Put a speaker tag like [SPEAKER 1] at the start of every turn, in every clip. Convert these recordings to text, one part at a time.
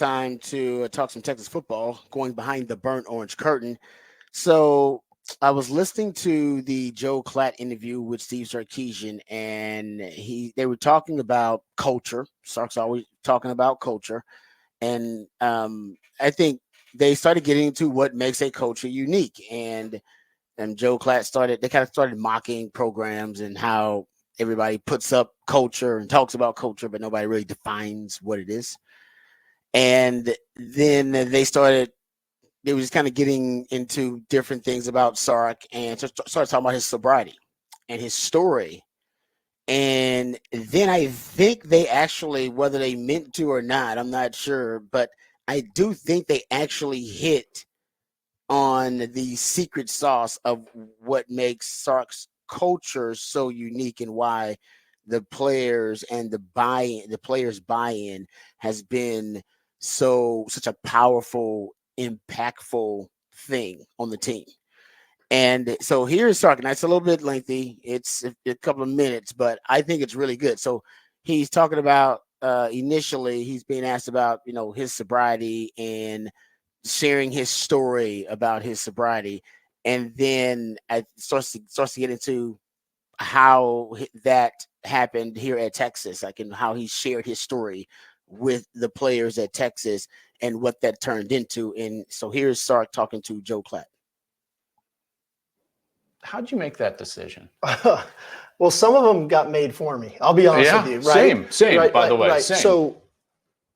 [SPEAKER 1] time to talk some Texas football, going behind the burnt orange curtain. So I was listening to the Joe Klatt interview with Steve Sarkisian, and they were talking about culture. Sark's always talking about culture, and I think they started getting into what makes a culture unique. And Joe Klatt started. They kind of started mocking programs and how everybody puts up culture and talks about culture, but nobody really defines what it is. And then they were just kind of getting into different things about Sark and started talking about his sobriety and his story. And then I think they actually, whether they meant to or not, I'm not sure, but I do think they actually hit on the secret sauce of what makes Sark's culture so unique and why the players and the players buy-in has been such a powerful, impactful thing on the team. And so here's Sark, and it's a little bit lengthy. It's a couple of minutes, but I think it's really good. So he's talking about initially he's being asked about his sobriety and sharing his story about his sobriety, and then it starts to get into how that happened here at Texas, like, and how he shared his story with the players at Texas and what that turned into. And so here's Sark talking to Joe Klatt.
[SPEAKER 2] How'd you make that decision?
[SPEAKER 3] Well, some of them got made for me. I'll be honest with you. Right?
[SPEAKER 2] Same.
[SPEAKER 3] Right,
[SPEAKER 2] by the way,
[SPEAKER 3] right.
[SPEAKER 2] Same.
[SPEAKER 3] So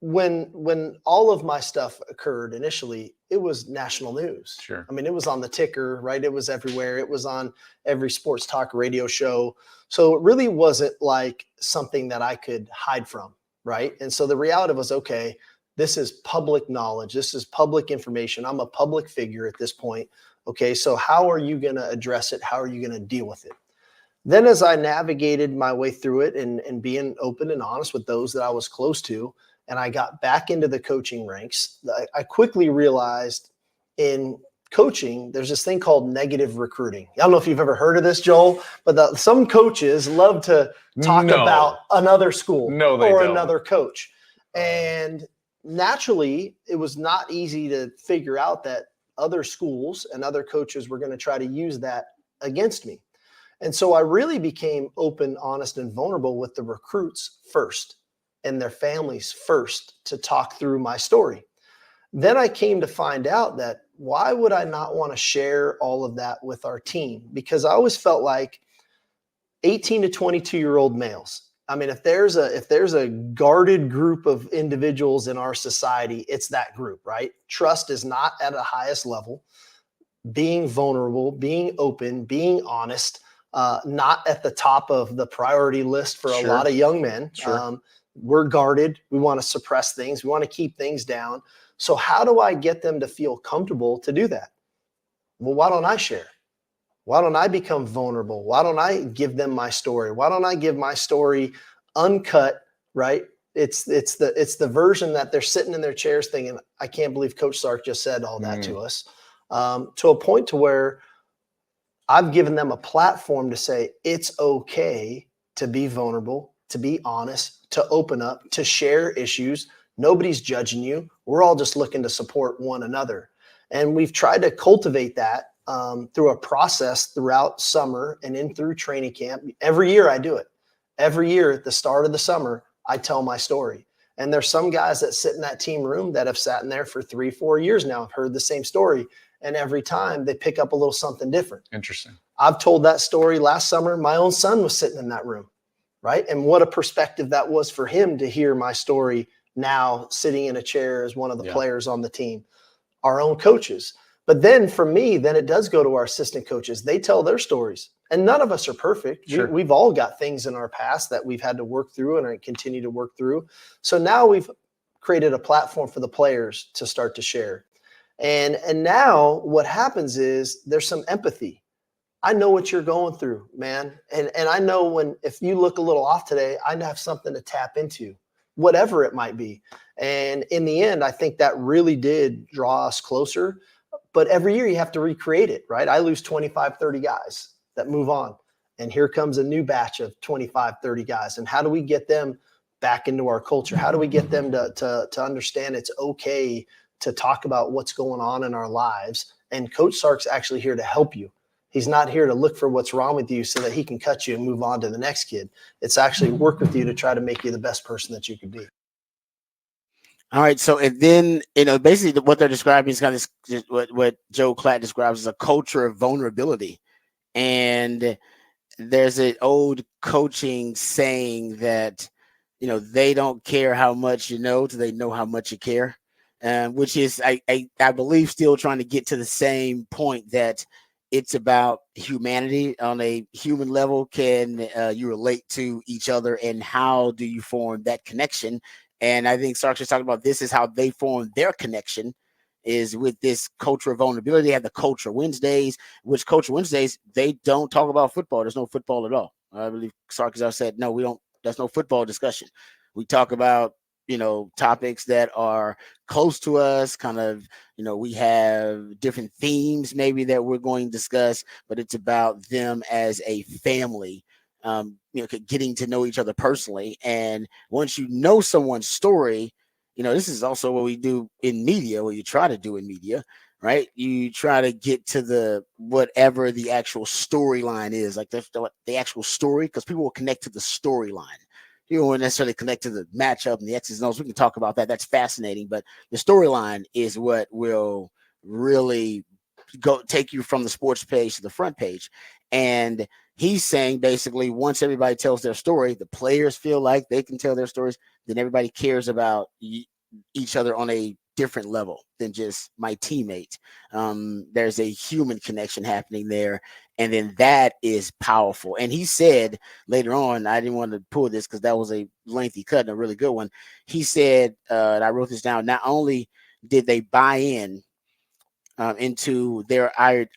[SPEAKER 3] when all of my stuff occurred initially, it was national news.
[SPEAKER 2] Sure.
[SPEAKER 3] I mean, it was on the ticker, right? It was everywhere. It was on every sports talk radio show. So it really wasn't like something that I could hide from, right? And so the reality was, okay, this is public knowledge. This is public information. I'm a public figure at this point. Okay, so how are you going to address it? How are you going to deal with it? Then as I navigated my way through it and being open and honest with those that I was close to, and I got back into the coaching ranks, I quickly realized in coaching, there's this thing called negative recruiting. I don't know if you've ever heard of this, Joel, but some coaches love to talk about another school or another coach. And naturally, it was not easy to figure out that other schools and other coaches were going to try to use that against me. And so I really became open, honest, and vulnerable with the recruits first and their families first to talk through my story. Then I came to find out that why would I not want to share all of that with our team? Because I always felt like 18 to 22-year-old males. I mean, if there's a guarded group of individuals in our society, it's that group, right? Trust is not at a highest level. Being vulnerable, being open, being honest, not at the top of the priority list for a lot of young men.
[SPEAKER 2] Sure.
[SPEAKER 3] We're guarded. We want to suppress things. We want to keep things down. So how do I get them to feel comfortable to do that? Well, why don't I share? Why don't I become vulnerable? Why don't I give them my story? Why don't I give my story uncut, right? It's the version that they're sitting in their chairs thinking, I can't believe Coach Sark just said all that to us, to a point to where I've given them a platform to say, it's okay to be vulnerable, to be honest, to open up, to share issues. Nobody's judging you. We're all just looking to support one another. And we've tried to cultivate that through a process throughout summer and in through training camp. Every year I do it. Every year at the start of the summer, I tell my story. And there's some guys that sit in that team room that have sat in there for 3-4 years now, have heard the same story. And every time they pick up a little something different.
[SPEAKER 2] Interesting.
[SPEAKER 3] I've told that story last summer. My own son was sitting in that room, right? And what a perspective that was for him to hear my story now sitting in a chair as one of the players on the team, our own coaches. But then for me, then it does go to our assistant coaches. They tell their stories. And none of us are perfect.
[SPEAKER 2] Sure.
[SPEAKER 3] We've all got things in our past that we've had to work through and continue to work through. So now we've created a platform for the players to start to share. And now what happens is there's some empathy. I know what you're going through, man. And I know if you look a little off today, I have something to tap into, whatever it might be. And in the end, I think that really did draw us closer. But every year you have to recreate it, right? I lose 25, 30 guys that move on. And here comes a new batch of 25, 30 guys. And how do we get them back into our culture? How do we get them to understand it's okay to talk about what's going on in our lives? And Coach Sark's actually here to help you. He's not here to look for what's wrong with you so that he can cut you and move on to the next kid. It's actually work with you to try to make you the best person that you could be.
[SPEAKER 1] All right. So, and then, basically what they're describing is kind of what Joe Klatt describes as a culture of vulnerability. And there's an old coaching saying that, they don't care how much you know till they know how much you care. Which is, I believe, still trying to get to the same point that it's about humanity on a human level. Can you relate to each other, and how do you form that connection? And I think Sark is talking about this is how they form their connection is with this culture of vulnerability. They have the Culture Wednesdays, which Culture Wednesdays, they don't talk about football. There's no football at all. I believe Sark has said, no, we don't, there's no football discussion. We talk about, topics that are close to us, kind of, we have different themes maybe that we're going to discuss, but it's about them as a family, getting to know each other personally. And once you know someone's story, this is also what we do in media, what you try to do in media, right? You try to get to the whatever the actual storyline is, like the actual story, because people will connect to the storyline. You won't necessarily connect to the matchup and the X's and O's. We can talk about that. That's fascinating. But the storyline is what will really take you from the sports page to the front page. And he's saying basically once everybody tells their story, the players feel like they can tell their stories, then everybody cares about each other on a different level than just my teammate. There's a human connection happening there. And then that is powerful. And he said later on, I didn't want to pull this because that was a lengthy cut and a really good one. He said, and I wrote this down, not only did they buy in into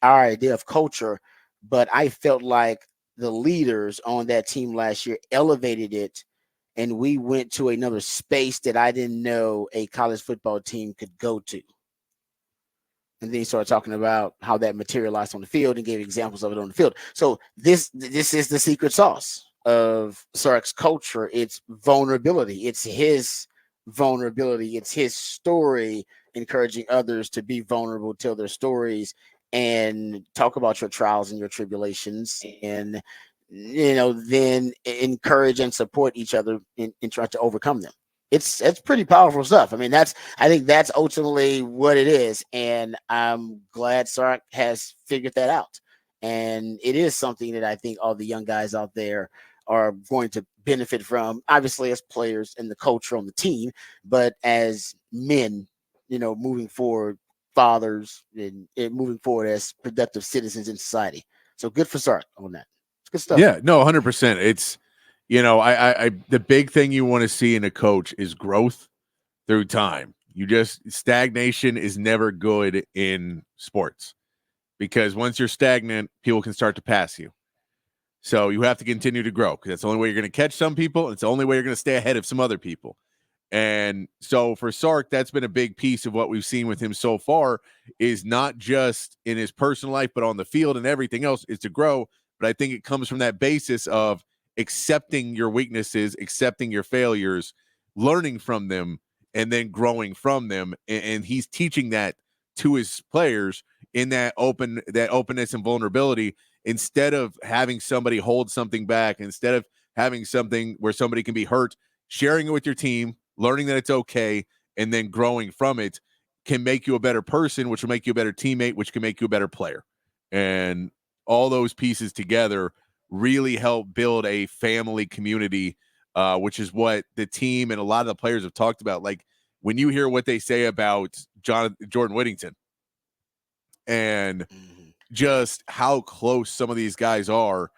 [SPEAKER 1] our idea of culture, but I felt like the leaders on that team last year elevated it, and we went to another space that I didn't know a college football team could go to. And then he started talking about how that materialized on the field and gave examples of it on the field. So this is the secret sauce of Sark's culture. It's vulnerability. It's his vulnerability. It's his story, encouraging others to be vulnerable, tell their stories, and talk about your trials and your tribulations, and then encourage and support each other in trying to overcome them. It's pretty powerful stuff. I mean, I think that's ultimately what it is. And I'm glad Sark has figured that out. And it is something that I think all the young guys out there are going to benefit from, obviously as players and the culture on the team, but as men, moving forward, fathers, and moving forward as productive citizens in society. So good for Sark on that. It's good stuff.
[SPEAKER 4] Yeah, no, 100%. It's, I the big thing you want to see in a coach is growth through time. Stagnation is never good in sports, because once you're stagnant, people can start to pass you. So you have to continue to grow, because that's the only way you're going to catch some people. It's the only way you're going to stay ahead of some other people. And so for Sark, that's been a big piece of what we've seen with him so far, is not just in his personal life, but on the field and everything else, is to grow. But I think it comes from that basis of accepting your weaknesses, accepting your failures, learning from them, and then growing from them. And he's teaching that to his players in that openness and vulnerability, instead of having somebody hold something back, instead of having something where somebody can be hurt. Sharing it with your team, learning that it's okay, and then growing from it can make you a better person, which will make you a better teammate, which can make you a better player. And all those pieces together really help build a family community, which is what the team and a lot of the players have talked about. Like when you hear what they say about Jordan Whittington and just how close some of these guys are,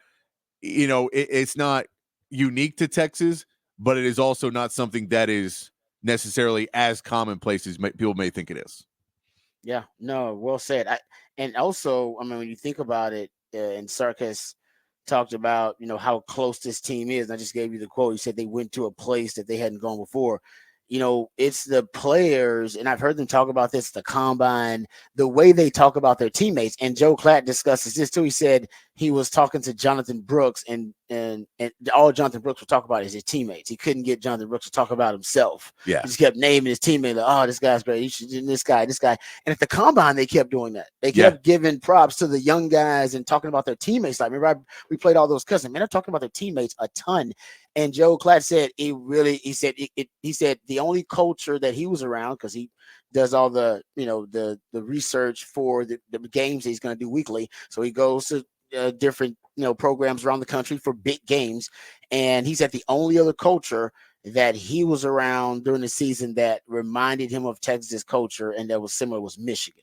[SPEAKER 4] it's not unique to Texas, but it is also not something that is necessarily as commonplace as people may think it is.
[SPEAKER 1] Yeah, no, well said. And also, I mean, when you think about it, and Sark has talked about, how close this team is. And I just gave you the quote. He said they went to a place that they hadn't gone before. It's the players, and I've heard them talk about this, the combine, the way they talk about their teammates. And Joe Klatt discusses this too. He said he was talking to Jonathan Brooks, and all Jonathan Brooks would talk about is his teammates. He couldn't get Jonathan Brooks to talk about himself.
[SPEAKER 4] Yeah.
[SPEAKER 1] He just kept naming his teammate, like, oh, this guy's great. You should do this guy. And at the combine, they kept doing that. They kept giving props to the young guys and talking about their teammates. Like, remember, we played all those cousins. Man, they're talking about their teammates a ton. And Joe Klatt said he said the only culture that he was around, because he does all the the research for the games that he's going to do weekly. So he goes to different programs around the country for big games, and he said the only other culture that he was around during the season that reminded him of Texas culture and that was similar was Michigan.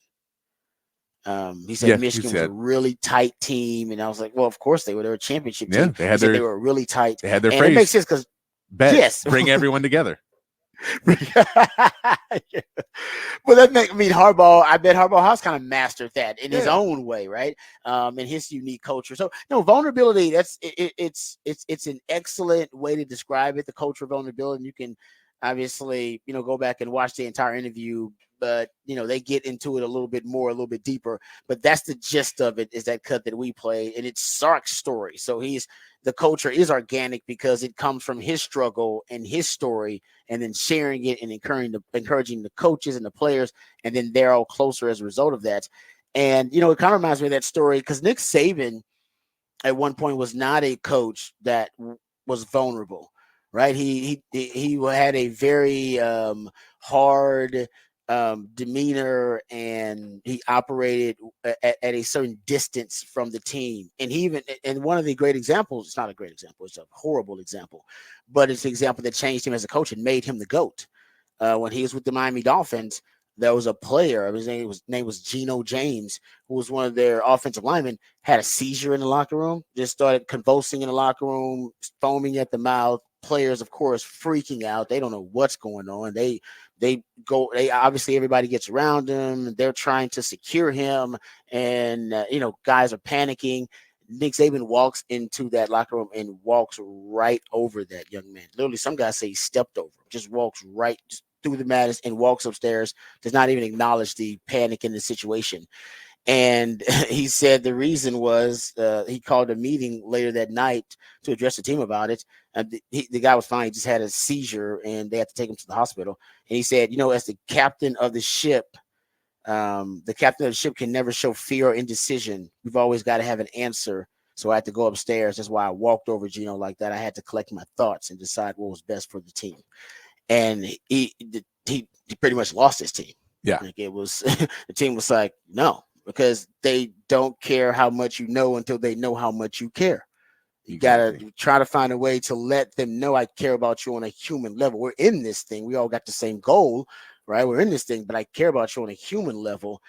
[SPEAKER 1] He said Michigan was a really tight team, and I was like, well, of course they were. They were a championship team. They were really tight.
[SPEAKER 4] They had their
[SPEAKER 1] and
[SPEAKER 4] phrase.
[SPEAKER 1] It makes sense because
[SPEAKER 4] bring everyone together.
[SPEAKER 1] Well, that Harbaugh. I bet Harbaugh has kind of mastered that in his own way, right? In his unique culture. So, vulnerability. It's an excellent way to describe it. The culture of vulnerability. And you can obviously, go back and watch the entire interview. But they get into it a little bit more, a little bit deeper. But that's the gist of it. Is that cut that we played, and it's Sark's story. So the culture is organic because it comes from his struggle and his story, and then sharing it and encouraging the coaches and the players, and then they're all closer as a result of that. And it kind of reminds me of that story because Nick Saban at one point was not a coach that was vulnerable, right? He had a very hard demeanor, and he operated at a certain distance from the team. And one of the great examples, it's not a great example, it's a horrible example, but it's an example that changed him as a coach and made him the GOAT. When he was with the Miami Dolphins, there was a player, his name was Geno James, who was one of their offensive linemen, had a seizure in the locker room, just started convulsing in the locker room, foaming at the mouth. Players, of course, freaking out. They don't know what's going on. They obviously everybody gets around him. They're trying to secure him, and guys are panicking. Nick Saban walks into that locker room and walks right over that young man. Literally, some guys say he stepped over him, just walks right through the madness and walks upstairs, does not even acknowledge the panic in the situation. And he said the reason was he called a meeting later that night to address the team about it. The guy was fine. He just had a seizure, and they had to take him to the hospital. And he said, as the captain of the ship, can never show fear or indecision. We've always got to have an answer. So I had to go upstairs. That's why I walked over Geno like that. I had to collect my thoughts and decide what was best for the team. And he pretty much lost his team.
[SPEAKER 4] Yeah.
[SPEAKER 1] Like it was the team was like, no, because they don't care how much you know until they know how much you care. You got to try to find a way to let them know I care about you on a human level. We're in this thing. We all got the same goal, right? We're in this thing, but I care about you on a human level.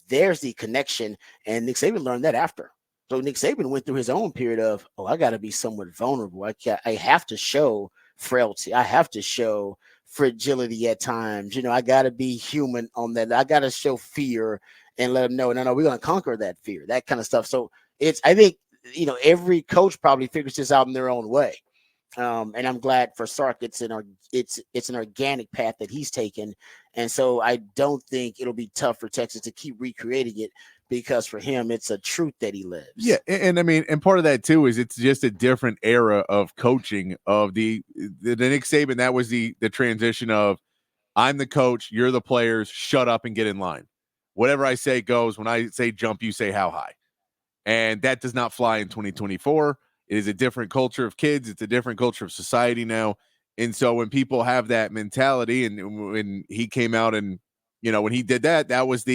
[SPEAKER 1] There's the connection. And Nick Saban learned that after. So Nick Saban went through his own period of, I got to be somewhat vulnerable. I have to show frailty. I have to show fragility at times. I got to be human on that. I got to show fear and let them know, no, we're going to conquer that fear, that kind of stuff. So I think, every coach probably figures this out in their own way. And I'm glad for Sark, it's an organic path that he's taken. And so I don't think it'll be tough for Texas to keep recreating it, because for him, it's a truth that he lives.
[SPEAKER 4] Yeah. And part of that too, is it's just a different era of coaching of the Nick Saban. That was the transition of, I'm the coach, you're the players, shut up and get in line. Whatever I say goes. When I say jump, you say how high. And that does not fly in 2024. It is a different culture of kids. It's a different culture of society now. And so when people have that mentality, and when he came out and, when he did that, that was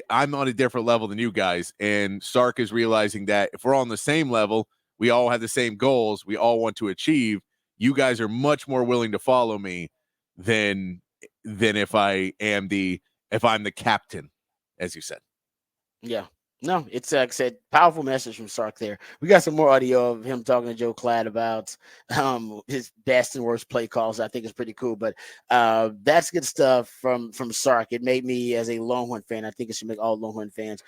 [SPEAKER 4] I'm on a different level than you guys. And Sark is realizing that if we're all on the same level, we all have the same goals, we all want to achieve. You guys are much more willing to follow me than if I'm the captain, as you said.
[SPEAKER 1] Yeah. No, it's like I said, powerful message from Sark there. We got some more audio of him talking to Joe Klatt about his best and worst play calls. I think it's pretty cool, but that's good stuff from Sark. It made me, as a Longhorn fan, I think it should make all Longhorn fans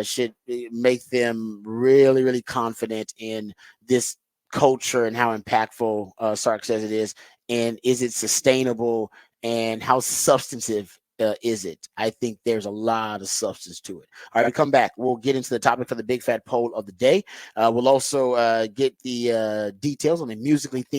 [SPEAKER 1] should make them really, really confident in this culture and how impactful Sark says it is, and is it sustainable, and how substantive is it? I think there's a lot of substance to it. All right, we come back. We'll get into the topic for the big fat poll of the day. We'll also get the details on the musically themed